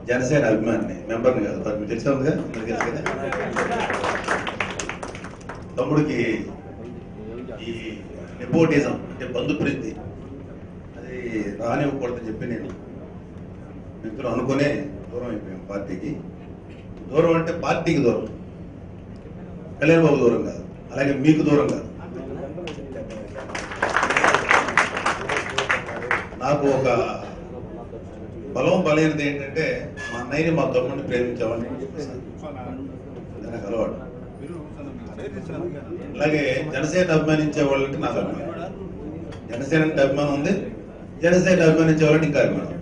జనసేన అభిమాని మెంబర్ని కాదు, మరి మీకు తెలిసే ఉందిగా, మీకు తెలుసు కదా. తమ్ముడికి ఈ నెపోటిజం అంటే బంధు ప్రీతి అది రానివ్వకూడదని చెప్పి నేను మిత్రులు అనుకునే దూరం అయిపోయాం పార్టీకి. దూరం అంటే పార్టీకి దూరం, కళ్యాణ్ బాబు దూరం కాదు, అలాగే మీకు దూరం కాదు. నాకు ఒక బలం బలైనది ఏంటంటే మా అన్నయ్యని మా తమ్ముడిని ప్రేమించేవాడిని నాకు అలవాటు. అలాగే జనసేన అభిమానించే వాళ్ళంటే నాకు అభిమానం, జనసేన అంటే అభిమానం ఉంది, జనసేన అభిమానించే వాళ్ళంటే ఇంకా అభిమానం.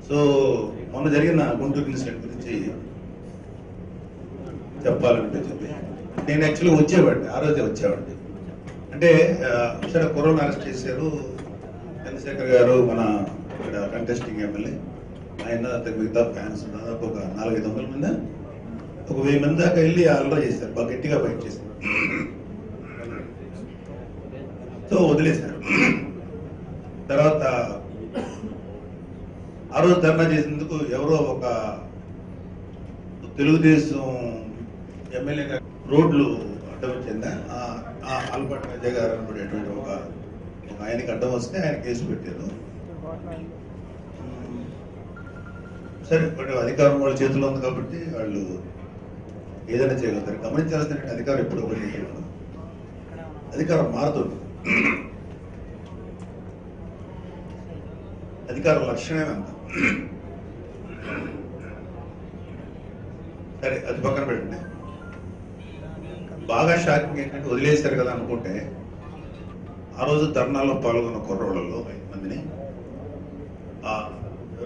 సో మొన్న జరిగిన గుంటూరు ఇన్సిడెంట్ గురించి చెప్పాలనిపించింది. నేను యాక్చువల్లీ వచ్చేవాడిని, ఆ రోజే వచ్చేవాడిని. అంటే ఇక్కడ కరోనా అరెస్ట్ చేశారు చంద్రశేఖర్ గారు, మన ఇక్కడ కంటెస్టింగ్ ఎమ్మెల్యే, ఆయన మిగతా ఫ్యాన్స్ దాదాపు ఒక 400-500 మంది, ఒక 1000 మంది దాకా వెళ్ళి అల్లరి చేశారు, బాగా గట్టిగా ఫైట్ చేశారు. సో వదిలేశారు. తర్వాత ఆ రోజు ధర్నా చేసినందుకు ఎవరో ఒక తెలుగుదేశం ఎమ్మెల్యే గారు రోడ్లు అడ్డం వచ్చిందా, ఆల్బర్ట్ అజయ్ గారు అనబడేటువంటి ఒక ఆయనకి అడ్డం వస్తే ఆయన కేసు పెట్టారు. సరే, బట్ అధికారం వాళ్ళ చేతిలో ఉంది కాబట్టి వాళ్ళు ఏదైనా చేయగలుగుతారు. గమనించాల్సిన అధికారం ఎప్పుడు కూడా చేయగలరు, అధికారం మారుతుంది. అధికారం లక్షణమే అంత. సరే, అది పక్కన పెట్టండి. బాగా షాకింగ్ ఏంటంటే వదిలేశారు కదా అనుకుంటే, ఆ రోజు ధర్నాలో పాల్గొన్న కుర్రోళ్ళలో 5 మందిని,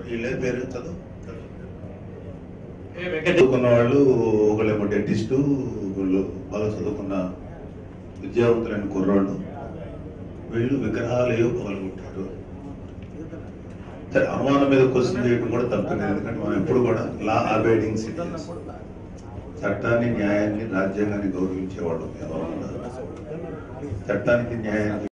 వీళ్ళే పేరు చదువుకున్న వాళ్ళు, ఒకళ్ళేమో డెంటిస్టు, వీళ్ళు బాగా చదువుకున్న విద్యావంతులైన కుర్రాళ్ళు, వీళ్ళు విగ్రహాలు ఏవో పగలగొట్టారు. సరే, అనుమానం మీద క్వశ్చన్ చేయడం కూడా తప్పలేదు, ఎందుకంటే మనం ఎప్పుడు కూడా లా అబైడింగ్ సిటిజన్స్, చట్టాన్ని న్యాయాన్ని రాజ్యాంగాన్ని గౌరవించేవాడు. చట్టానికి న్యాయానికి